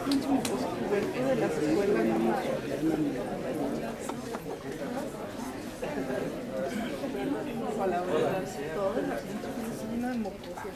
de las escuelas, ¿no? Palabras, todas las son una democracia.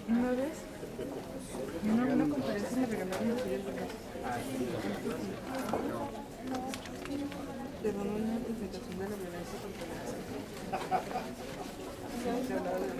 Una vez, en una conferencia me regalaron los sellos de gas. Pero no una presentación de la violencia contra la mujer. Se hablaba de la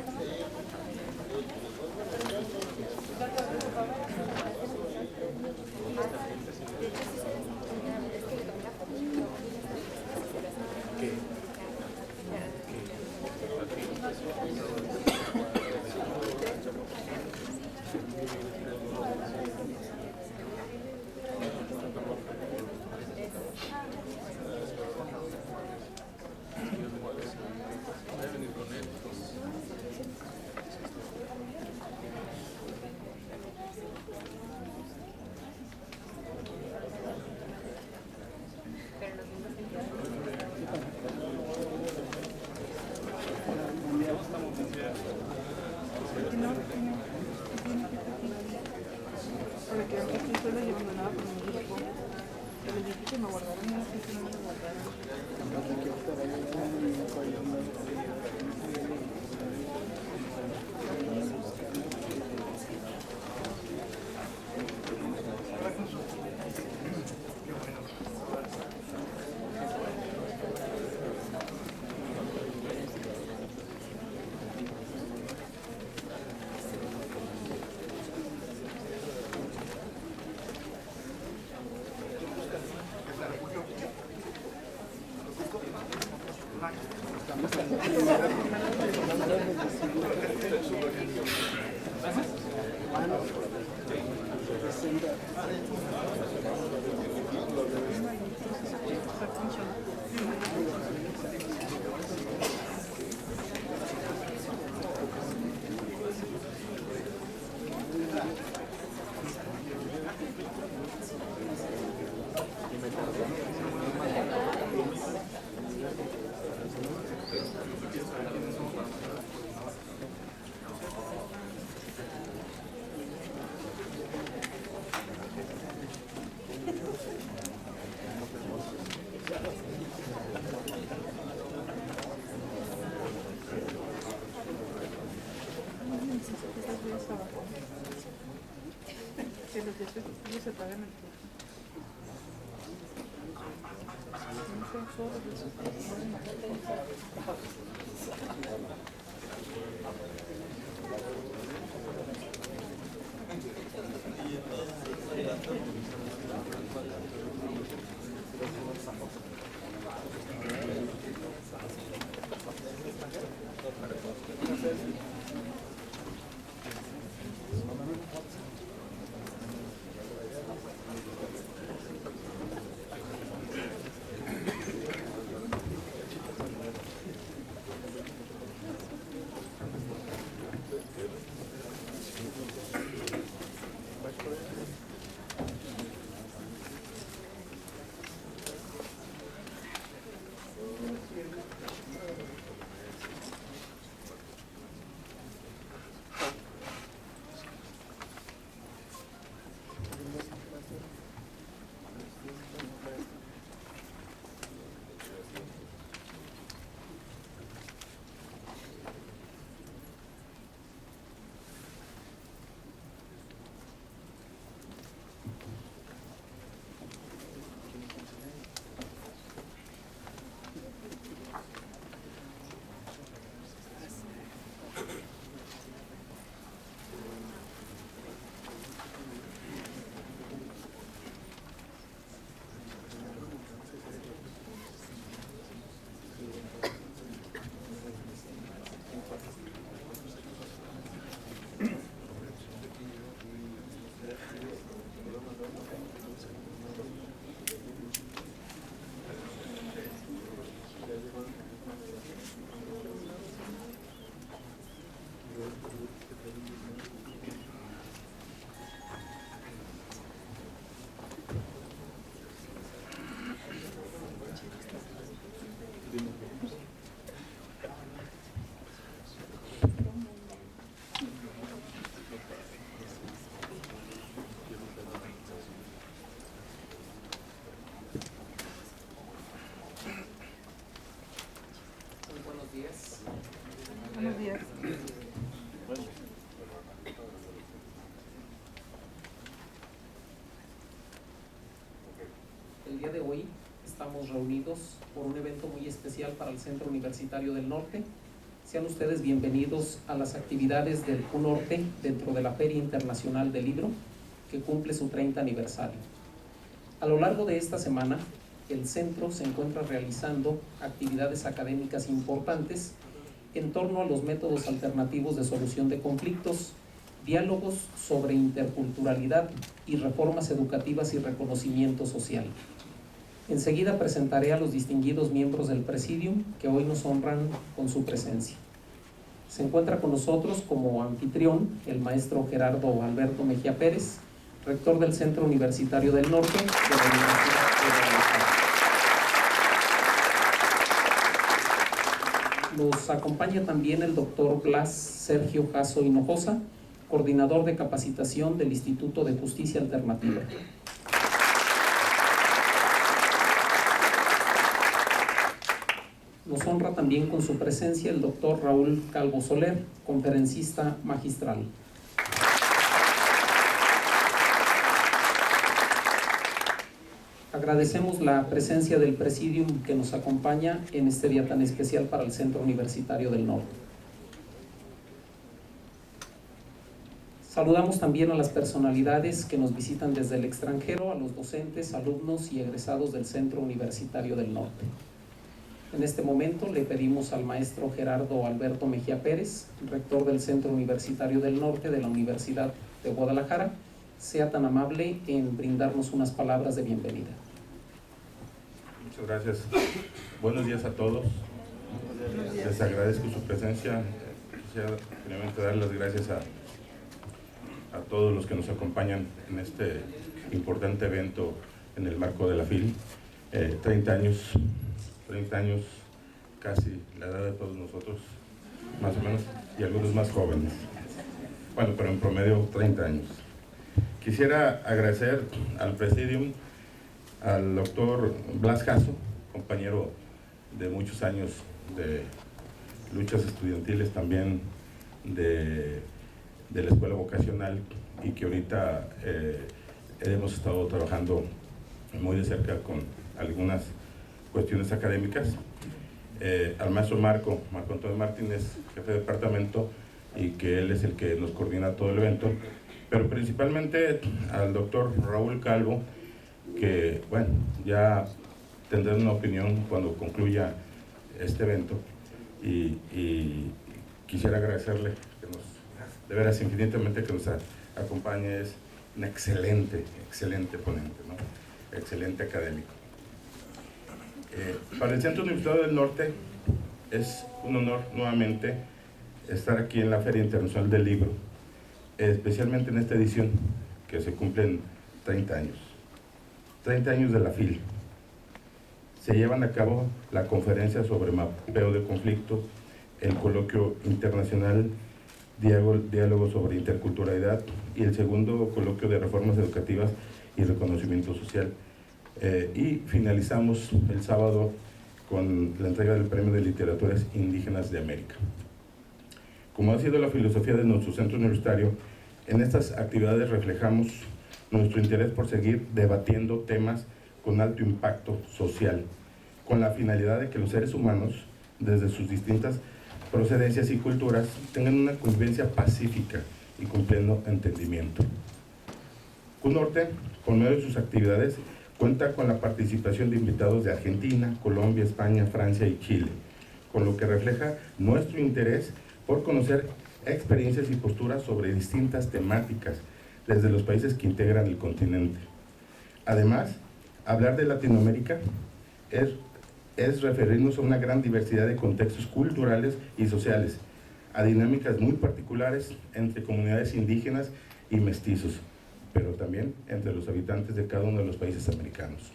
se pagan el Buenos días. El día de hoy estamos reunidos por un evento muy especial para el Centro Universitario del Norte. Sean ustedes bienvenidos a las actividades del CUNORTE dentro de la Feria Internacional del Libro, que cumple su 30 aniversario. A lo largo de esta semana, el centro se encuentra realizando actividades académicas importantes en torno a los métodos alternativos de solución de conflictos, diálogos sobre interculturalidad y reformas educativas y reconocimiento social. Enseguida presentaré a los distinguidos miembros del Presidium que hoy nos honran con su presencia. Se encuentra con nosotros como anfitrión el maestro Gerardo Alberto Mejía Pérez, rector del Centro Universitario del Norte de la Universidad de Guadalajara. Nos acompaña también el doctor Blas Sergio Jasso Hinojosa, coordinador de capacitación del Instituto de Justicia Alternativa. Nos honra también con su presencia el doctor Raúl Calvo Soler, conferencista magistral. Agradecemos la presencia del Presidium que nos acompaña en este día tan especial para el Centro Universitario del Norte. Saludamos también a las personalidades que nos visitan desde el extranjero, a los docentes, alumnos y egresados del Centro Universitario del Norte. En este momento le pedimos al maestro Gerardo Alberto Mejía Pérez, rector del Centro Universitario del Norte de la Universidad de Guadalajara, sea tan amable en brindarnos unas palabras de bienvenida. Muchas gracias. Buenos días a todos. Les agradezco su presencia. Quisiera primeramente dar las gracias a todos los que nos acompañan en este importante evento en el marco de la FIL. 30 años, casi la edad de todos nosotros, más o menos, y algunos más jóvenes. Bueno, pero en promedio 30 años. Quisiera agradecer al Presidium, al doctor Blas Jasso, compañero de muchos años de luchas estudiantiles, también de la escuela vocacional, y que ahorita hemos estado trabajando muy de cerca con algunas cuestiones académicas, al maestro Marco Antonio Martínez, jefe de departamento, y que él es el que nos coordina todo el evento, pero principalmente al doctor Raúl Calvo, que bueno, ya tendrá una opinión cuando concluya este evento, y quisiera agradecerle que de veras infinitamente que nos acompañe. Es un excelente ponente, ¿no? Excelente académico. Para el Centro Universitario del Norte es un honor nuevamente estar aquí en la Feria Internacional del Libro, especialmente en esta edición que se cumplen 30 años de la FIL. Se llevan a cabo la conferencia sobre mapeo de conflicto, el coloquio internacional diálogo sobre interculturalidad y el segundo coloquio de reformas educativas y reconocimiento social. Y finalizamos el sábado con la entrega del Premio de Literaturas Indígenas de América. Como ha sido la filosofía de nuestro centro universitario, en estas actividades reflejamos nuestro interés por seguir debatiendo temas con alto impacto social, con la finalidad de que los seres humanos, desde sus distintas procedencias y culturas, tengan una convivencia pacífica y con pleno entendimiento. CUNORTE, con medio de sus actividades, cuenta con la participación de invitados de Argentina, Colombia, España, Francia y Chile, con lo que refleja nuestro interés por conocer experiencias y posturas sobre distintas temáticas desde los países que integran el continente. Además, hablar de Latinoamérica es referirnos a una gran diversidad de contextos culturales y sociales, a dinámicas muy particulares entre comunidades indígenas y mestizos, pero también entre los habitantes de cada uno de los países americanos.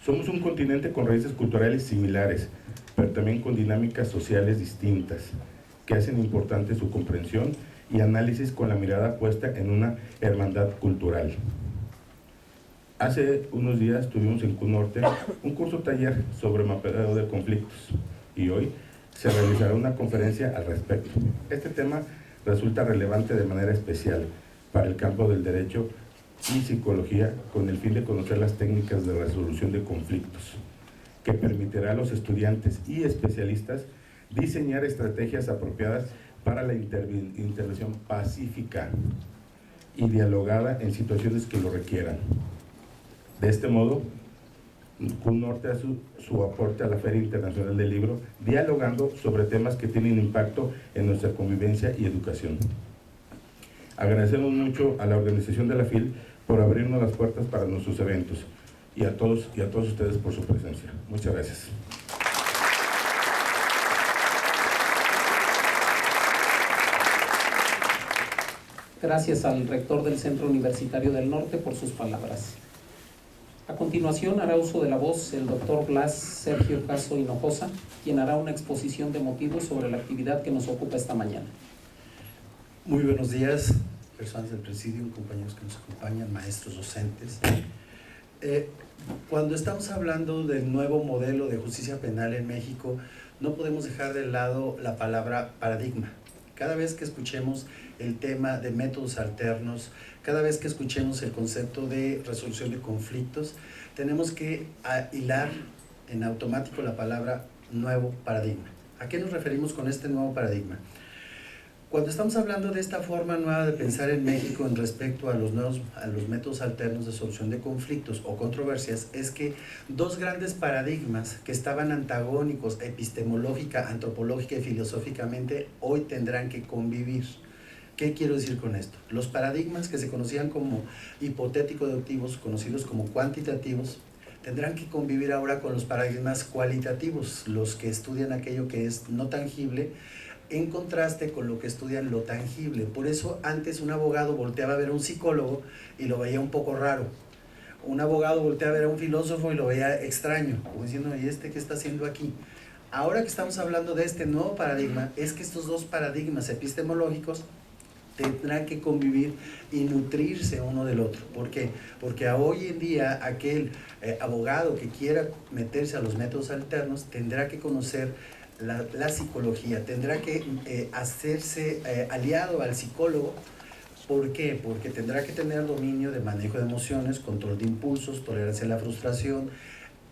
Somos un continente con raíces culturales similares, pero también con dinámicas sociales distintas, que hacen importante su comprensión y análisis con la mirada puesta en una hermandad cultural. Hace unos días tuvimos en CUNORTE un curso taller sobre mapeo de conflictos, y hoy se realizará una conferencia al respecto. Este tema resulta relevante de manera especial para el campo del derecho y psicología, con el fin de conocer las técnicas de resolución de conflictos, que permitirá a los estudiantes y especialistas diseñar estrategias apropiadas para la intervención pacífica y dialogada en situaciones que lo requieran. De este modo, CUNORTE hace su aporte a la Feria Internacional del Libro, dialogando sobre temas que tienen impacto en nuestra convivencia y educación. Agradecemos mucho a la organización de la FIL por abrirnos las puertas para nuestros eventos y a todos ustedes por su presencia. Muchas gracias. Gracias al rector del Centro Universitario del Norte por sus palabras. A continuación hará uso de la voz el doctor Blas Sergio Caso Hinojosa, quien hará una exposición de motivos sobre la actividad que nos ocupa esta mañana. Muy buenos días, personas del presidium, compañeros que nos acompañan, maestros, docentes. Cuando estamos hablando del nuevo modelo de justicia penal en México, no podemos dejar de lado la palabra paradigma. Cada vez que escuchemos el tema de métodos alternos, cada vez que escuchemos el concepto de resolución de conflictos, tenemos que hilar en automático la palabra nuevo paradigma. ¿A qué nos referimos con este nuevo paradigma? Cuando estamos hablando de esta forma nueva de pensar en México en respecto a los métodos alternos de solución de conflictos o controversias, es que dos grandes paradigmas que estaban antagónicos epistemológica, antropológica y filosóficamente hoy tendrán que convivir. ¿Qué quiero decir con esto? Los paradigmas que se conocían como hipotético-deductivos, conocidos como cuantitativos, tendrán que convivir ahora con los paradigmas cualitativos, los que estudian aquello que es no tangible, en contraste con lo que estudian lo tangible. Por eso antes un abogado volteaba a ver a un psicólogo y lo veía un poco raro. Un abogado volteaba a ver a un filósofo y lo veía extraño, como diciendo, ¿y este qué está haciendo aquí? Ahora que estamos hablando de este nuevo paradigma, es que estos dos paradigmas epistemológicos tendrán que convivir y nutrirse uno del otro. ¿Por qué? Porque hoy en día aquel abogado que quiera meterse a los métodos alternos tendrá que conocer la psicología, tendrá que hacerse aliado al psicólogo. ¿Por qué? Porque tendrá que tener dominio de manejo de emociones, control de impulsos, tolerancia a la frustración,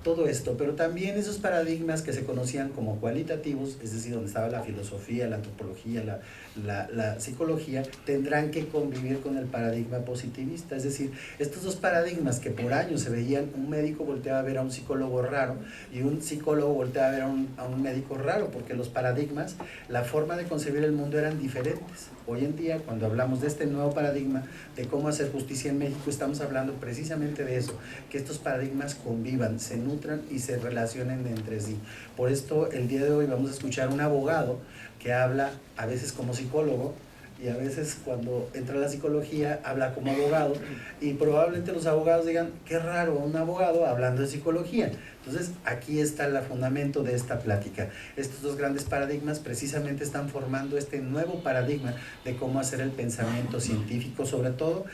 todo esto, pero también esos paradigmas que se conocían como cualitativos, es decir, donde estaba la filosofía, la antropología, la psicología, tendrán que convivir con el paradigma positivista. Es decir, estos dos paradigmas que por años se veían, un médico volteaba a ver a un psicólogo raro y un psicólogo volteaba a ver a un médico raro, porque los paradigmas, la forma de concebir el mundo eran diferentes. Hoy en día, cuando hablamos de este nuevo paradigma, de cómo hacer justicia en México, estamos hablando precisamente de eso, que estos paradigmas convivan, se nutran y se relacionen entre sí. Por esto, el día de hoy vamos a escuchar a un abogado que habla a veces como psicólogo y a veces cuando entra a la psicología habla como abogado, y probablemente los abogados digan, qué raro, un abogado hablando de psicología. Entonces, aquí está el fundamento de esta plática. Estos dos grandes paradigmas precisamente están formando este nuevo paradigma de cómo hacer el pensamiento científico, sobre todo.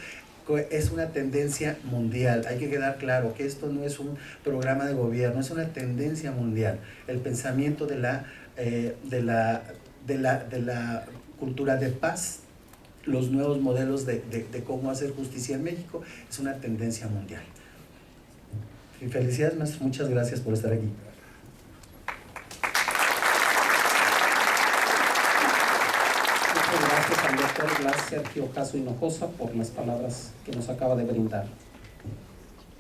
Es una tendencia mundial. Hay que quedar claro que esto no es un programa de gobierno, es una tendencia mundial. El pensamiento de la cultura de paz, los nuevos modelos de cómo hacer justicia en México, es una tendencia mundial. Y felicidades, maestro, muchas gracias por estar aquí. Muchas gracias al doctor Blas Sergio Caso Hinojosa por las palabras que nos acaba de brindar.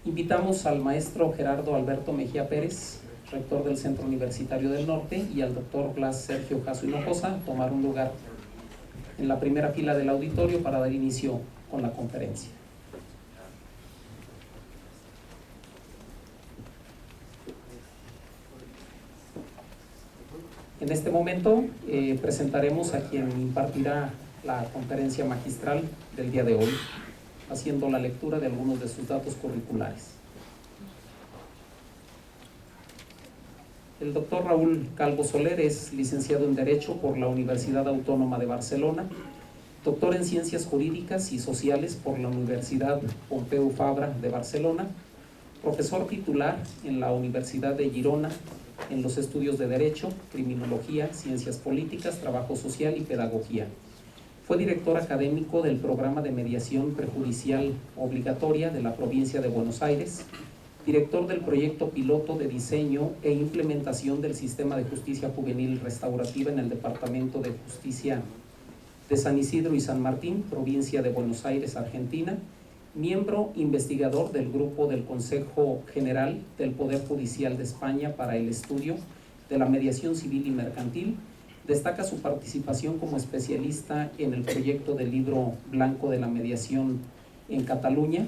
Invitamos al maestro Gerardo Alberto Mejía Pérez, rector del Centro Universitario del Norte, y al doctor Blas Sergio Caso Hinojosa a tomar un lugar en la primera fila del auditorio para dar inicio con la conferencia. En este momento presentaremos a quien impartirá la conferencia magistral del día de hoy, haciendo la lectura de algunos de sus datos curriculares. El doctor Raúl Calvo Soler es licenciado en Derecho por la Universidad Autónoma de Barcelona, doctor en Ciencias Jurídicas y Sociales por la Universidad Pompeu Fabra de Barcelona, profesor titular en la Universidad de Girona, en los estudios de Derecho, Criminología, Ciencias Políticas, Trabajo Social y Pedagogía. Fue director académico del Programa de Mediación Prejudicial Obligatoria de la Provincia de Buenos Aires, director del proyecto piloto de diseño e implementación del Sistema de Justicia Juvenil Restaurativa en el Departamento de Justicia de San Isidro y San Martín, provincia de Buenos Aires, Argentina, miembro investigador del grupo del Consejo General del Poder Judicial de España para el estudio de la mediación civil y mercantil. Destaca su participación como especialista en el proyecto del Libro Blanco de la Mediación en Cataluña.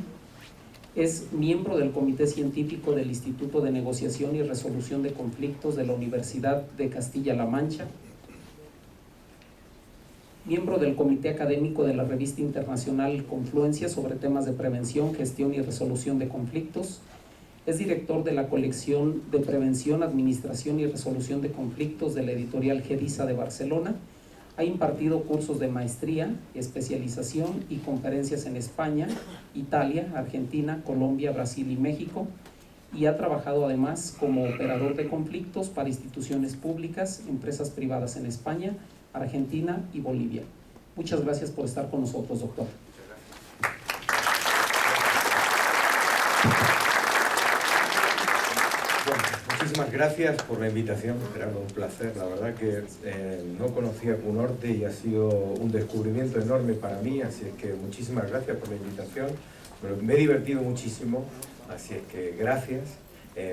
Es miembro del Comité Científico del Instituto de Negociación y Resolución de Conflictos de la Universidad de Castilla-La Mancha, miembro del Comité Académico de la Revista Internacional Confluencia sobre temas de prevención, gestión y resolución de conflictos. Es director de la colección de Prevención, Administración y Resolución de Conflictos de la editorial Gedisa de Barcelona. Ha impartido cursos de maestría, especialización y conferencias en España, Italia, Argentina, Colombia, Brasil y México, y ha trabajado además como operador de conflictos para instituciones públicas, empresas privadas en España, Argentina y Bolivia. Muchas gracias por estar con nosotros, doctor. Bueno, muchísimas gracias por la invitación, Gerardo, un placer. La verdad que no conocía CUNORTE y ha sido un descubrimiento enorme para mí, así es que muchísimas gracias por la invitación. Me he divertido muchísimo, así es que gracias.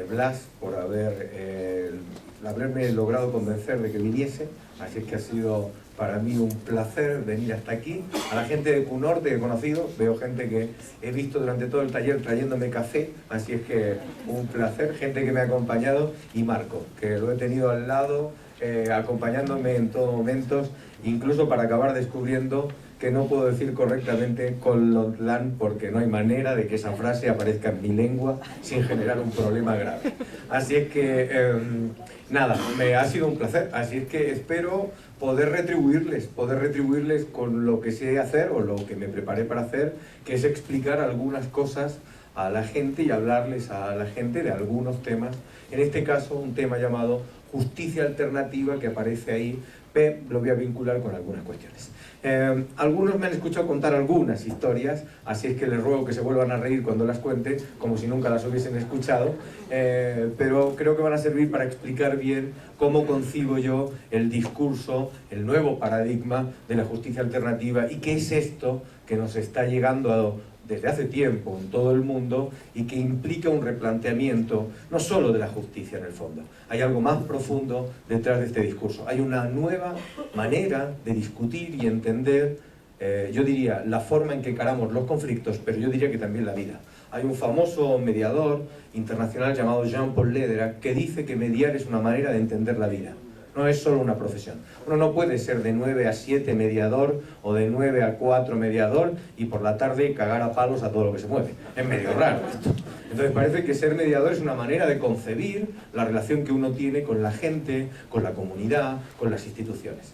Blas, por haberme logrado convencer de que viniese, así es que ha sido para mí un placer venir hasta aquí. A la gente de CUNORTE que he conocido, veo gente que he visto durante todo el taller trayéndome café, así es que un placer, gente que me ha acompañado, y Marco, que lo he tenido al lado, acompañándome en todos momentos, incluso para acabar descubriendo que no puedo decir correctamente Colontlán porque no hay manera de que esa frase aparezca en mi lengua sin generar un problema grave. Así es que, nada, me ha sido un placer, así es que espero poder retribuirles con lo que sé hacer o lo que me preparé para hacer, que es explicar algunas cosas a la gente y hablarles a la gente de algunos temas, en este caso un tema llamado justicia alternativa que aparece ahí, lo voy a vincular con algunas cuestiones. Algunos me han escuchado contar algunas historias, así es que les ruego que se vuelvan a reír cuando las cuente, como si nunca las hubiesen escuchado, pero creo que van a servir para explicar bien cómo concibo yo el discurso, el nuevo paradigma de la justicia alternativa y qué es esto que nos está llegando desde hace tiempo en todo el mundo y que implica un replanteamiento no solo de la justicia en el fondo. Hay algo más profundo detrás de este discurso. Hay una nueva manera de discutir y entender, yo diría, la forma en que encaramos los conflictos, pero yo diría que también la vida. Hay un famoso mediador internacional llamado Jean-Paul Lederach que dice que mediar es una manera de entender la vida. No es solo una profesión. Uno no puede ser de 9 a 7 mediador o de 9 a 4 mediador y por la tarde cagar a palos a todo lo que se mueve. Es medio raro esto. Entonces parece que ser mediador es una manera de concebir la relación que uno tiene con la gente, con la comunidad, con las instituciones.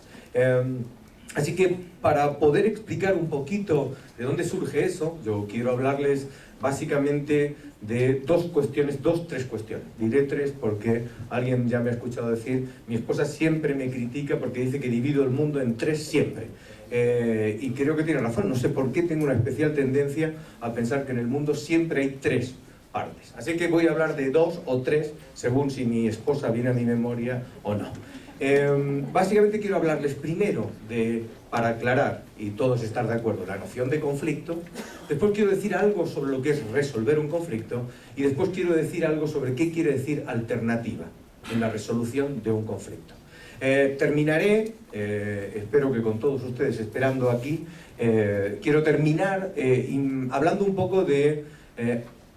Así que para poder explicar un poquito de dónde surge eso, yo quiero hablarles básicamente de tres cuestiones. Diré tres porque alguien ya me ha escuchado decir, mi esposa siempre me critica porque dice que divido el mundo en tres siempre. Y creo que tiene razón, no sé por qué tengo una especial tendencia a pensar que en el mundo siempre hay tres partes. Así que voy a hablar de 2 o 3, según si mi esposa viene a mi memoria o no. Básicamente quiero hablarles primero para aclarar y todos estar de acuerdo, la noción de conflicto. Después quiero decir algo sobre lo que es resolver un conflicto y después quiero decir algo sobre qué quiere decir alternativa en la resolución de un conflicto. Terminaré, espero que con todos ustedes esperando aquí, quiero terminar hablando un poco de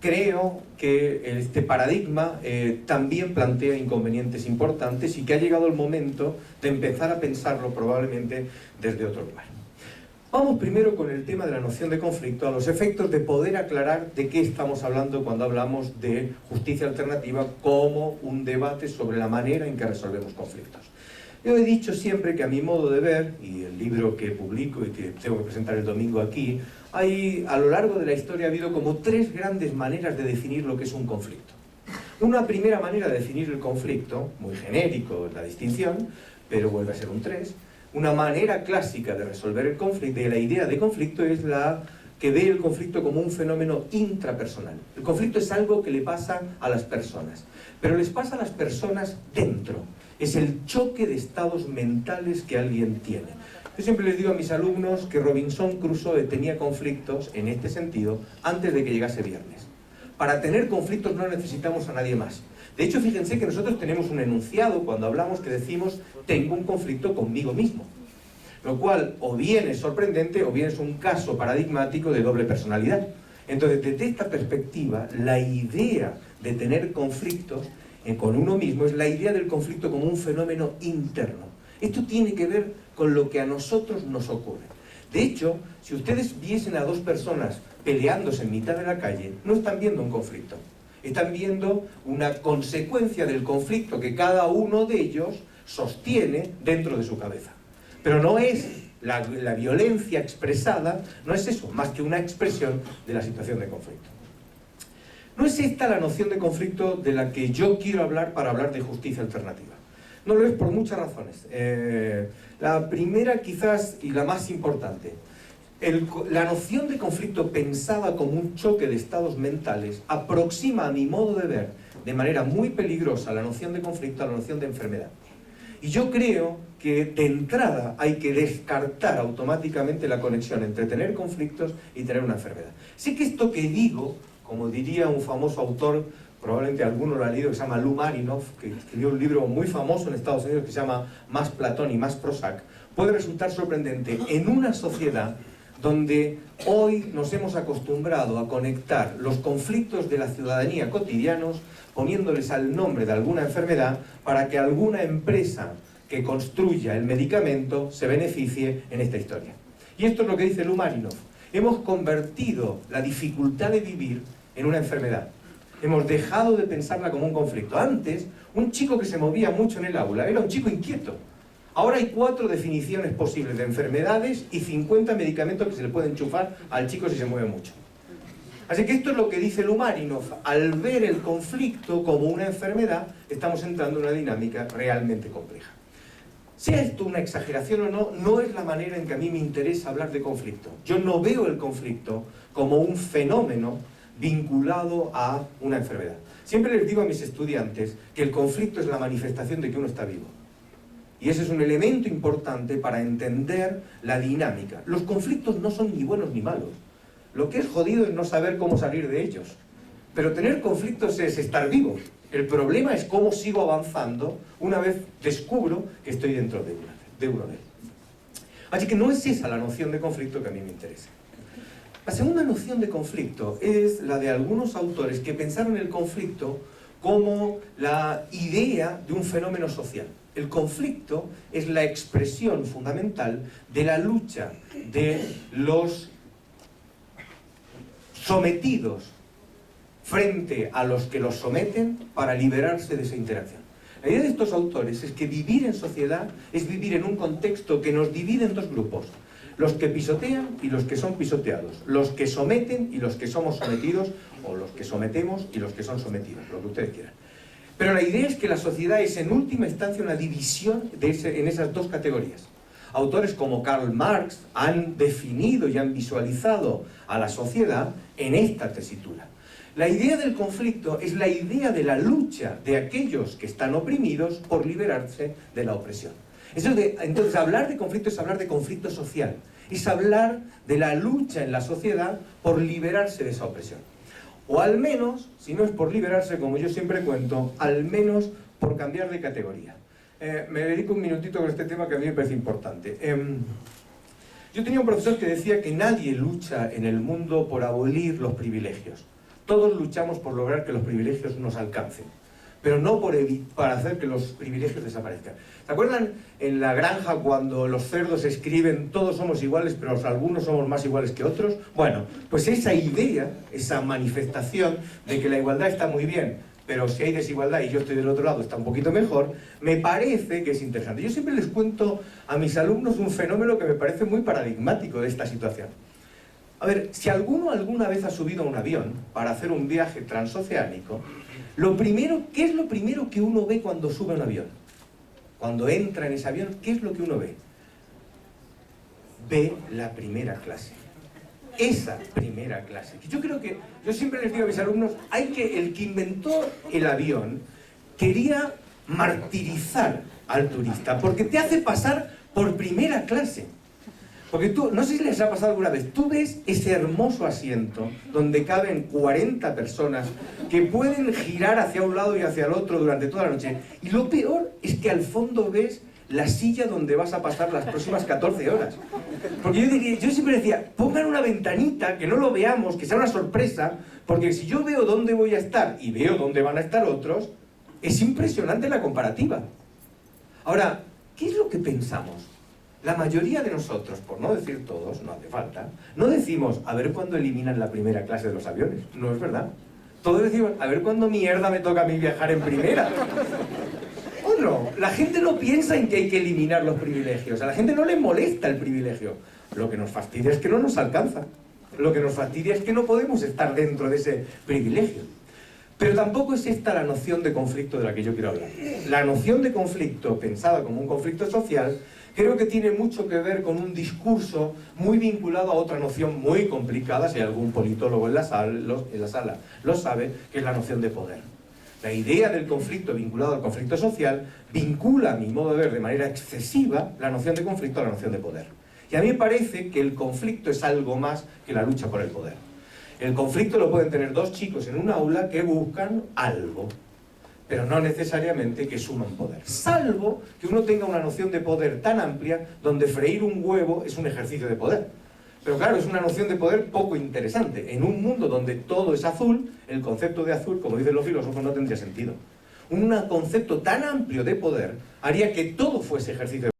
creo que este paradigma también plantea inconvenientes importantes y que ha llegado el momento de empezar a pensarlo probablemente desde otro lugar. Vamos primero con el tema de la noción de conflicto, a los efectos de poder aclarar de qué estamos hablando cuando hablamos de justicia alternativa como un debate sobre la manera en que resolvemos conflictos. Yo he dicho siempre que a mi modo de ver, y el libro que publico y que tengo que presentar el domingo aquí, a lo largo de la historia ha habido como 3 grandes maneras de definir lo que es un conflicto. Una primera manera de definir el conflicto, muy genérico la distinción, pero vuelve a ser un 3, una manera clásica de resolver el conflicto, y la idea de conflicto es la que ve el conflicto como un fenómeno intrapersonal. El conflicto es algo que le pasa a las personas, pero les pasa a las personas dentro. Es el choque de estados mentales que alguien tiene. Yo siempre les digo a mis alumnos que Robinson Crusoe tenía conflictos en este sentido antes de que llegase viernes. Para tener conflictos no necesitamos a nadie más. De hecho, fíjense que nosotros tenemos un enunciado cuando hablamos que decimos tengo un conflicto conmigo mismo. Lo cual o bien es sorprendente o bien es un caso paradigmático de doble personalidad. Entonces, desde esta perspectiva, la idea de tener conflictos con uno mismo es la idea del conflicto como un fenómeno interno. Esto tiene que ver con lo que a nosotros nos ocurre. De hecho, si ustedes viesen a dos personas peleándose en mitad de la calle, no están viendo un conflicto. Están viendo una consecuencia del conflicto que cada uno de ellos sostiene dentro de su cabeza. Pero no es la violencia expresada, no es eso, más que una expresión de la situación de conflicto. No es esta la noción de conflicto de la que yo quiero hablar para hablar de justicia alternativa. No lo es por muchas razones. La primera quizás y la más importante. La noción de conflicto pensada como un choque de estados mentales aproxima a mi modo de ver de manera muy peligrosa la noción de conflicto a la noción de enfermedad. Y yo creo que de entrada hay que descartar automáticamente la conexión entre tener conflictos y tener una enfermedad. Sé que esto que digo, como diría un famoso autor, probablemente alguno lo ha leído, que se llama Lou Marinoff, que escribió un libro muy famoso en Estados Unidos que se llama Más Platón y más Prozac, puede resultar sorprendente en una sociedad donde hoy nos hemos acostumbrado a conectar los conflictos de la ciudadanía cotidianos poniéndoles al nombre de alguna enfermedad para que alguna empresa que construya el medicamento se beneficie en esta historia. Y esto es lo que dice Lou Marinoff. Hemos convertido la dificultad de vivir en una enfermedad. Hemos dejado de pensarla como un conflicto. Antes, un chico que se movía mucho en el aula era un chico inquieto. Ahora hay 4 definiciones posibles de enfermedades y 50 medicamentos que se le pueden enchufar al chico si se mueve mucho. Así que esto es lo que dice Lou Marinoff. Al ver el conflicto como una enfermedad, estamos entrando en una dinámica realmente compleja. Sea esto una exageración o no, no es la manera en que a mí me interesa hablar de conflicto. Yo no veo el conflicto como un fenómeno vinculado a una enfermedad. Siempre les digo a mis estudiantes que el conflicto es la manifestación de que uno está vivo. Y ese es un elemento importante para entender la dinámica. Los conflictos no son ni buenos ni malos. Lo que es jodido es no saber cómo salir de ellos. Pero tener conflictos es estar vivo. El problema es cómo sigo avanzando una vez descubro que estoy dentro de uno de ellos. Así que no es esa la noción de conflicto que a mí me interesa. La segunda noción de conflicto es la de algunos autores que pensaron el conflicto como la idea de un fenómeno social. El conflicto es la expresión fundamental de la lucha de los sometidos frente a los que los someten para liberarse de esa interacción. La idea de estos autores es que vivir en sociedad es vivir en un contexto que nos divide en dos grupos. Los que pisotean y los que son pisoteados. Los que someten y los que somos sometidos, o los que sometemos y los que son sometidos, lo que ustedes quieran. Pero la idea es que la sociedad es en última instancia una división en esas dos categorías. Autores como Karl Marx han definido y han visualizado a la sociedad en esta tesitura. La idea del conflicto es la idea de la lucha de aquellos que están oprimidos por liberarse de la opresión. Entonces, hablar de conflicto es hablar de conflicto social. Es hablar de la lucha en la sociedad por liberarse de esa opresión. O al menos, si no es por liberarse, como yo siempre cuento, al menos por cambiar de categoría. Me dedico un minutito con este tema que a mí me parece importante. Yo tenía un profesor que decía que nadie lucha en el mundo por abolir los privilegios. Todos luchamos por lograr que los privilegios nos alcancen, pero no para hacer que los privilegios desaparezcan. ¿Se acuerdan en la granja cuando los cerdos escriben todos somos iguales, pero algunos somos más iguales que otros? Bueno, pues esa idea, esa manifestación de que la igualdad está muy bien, pero si hay desigualdad y yo estoy del otro lado está un poquito mejor, me parece que es interesante. Yo siempre les cuento a mis alumnos un fenómeno que me parece muy paradigmático de esta situación. A ver, si alguno alguna vez ha subido a un avión para hacer un viaje transoceánico, ¿Qué es lo primero que uno ve cuando sube a un avión? Cuando entra en ese avión, ¿qué es lo que uno ve? Ve la primera clase. Esa primera clase. Yo creo que, yo siempre les digo a mis alumnos, el que inventó el avión quería martirizar al turista, porque te hace pasar por primera clase. Porque tú, no sé si les ha pasado alguna vez, tú ves ese hermoso asiento donde caben 40 personas que pueden girar hacia un lado y hacia el otro durante toda la noche. Y lo peor es que al fondo ves la silla donde vas a pasar las próximas 14 horas. Porque yo siempre decía, pongan una ventanita, que no lo veamos, que sea una sorpresa, porque si yo veo dónde voy a estar y veo dónde van a estar otros, es impresionante la comparativa. Ahora, ¿qué es lo que pensamos? La mayoría de nosotros, por no decir todos, no hace falta, no decimos, a ver cuándo eliminan la primera clase de los aviones. No es verdad. Todos decimos, a ver cuándo mierda me toca a mí viajar en primera. ¿O no? La gente no piensa en que hay que eliminar los privilegios. A la gente no le molesta el privilegio. Lo que nos fastidia es que no nos alcanza. Lo que nos fastidia es que no podemos estar dentro de ese privilegio. Pero tampoco es esta la noción de conflicto de la que yo quiero hablar. La noción de conflicto, pensada como un conflicto social, creo que tiene mucho que ver con un discurso muy vinculado a otra noción muy complicada, si algún politólogo en la sala lo sabe, que es la noción de poder. La idea del conflicto vinculado al conflicto social vincula, a mi modo de ver, de manera excesiva, la noción de conflicto a la noción de poder. Y a mí me parece que el conflicto es algo más que la lucha por el poder. El conflicto lo pueden tener dos chicos en un aula que buscan algo, pero no necesariamente que suman poder. Salvo que uno tenga una noción de poder tan amplia, donde freír un huevo es un ejercicio de poder. Pero claro, es una noción de poder poco interesante. En un mundo donde todo es azul, el concepto de azul, como dicen los filósofos, no tendría sentido. Un concepto tan amplio de poder haría que todo fuese ejercicio de poder.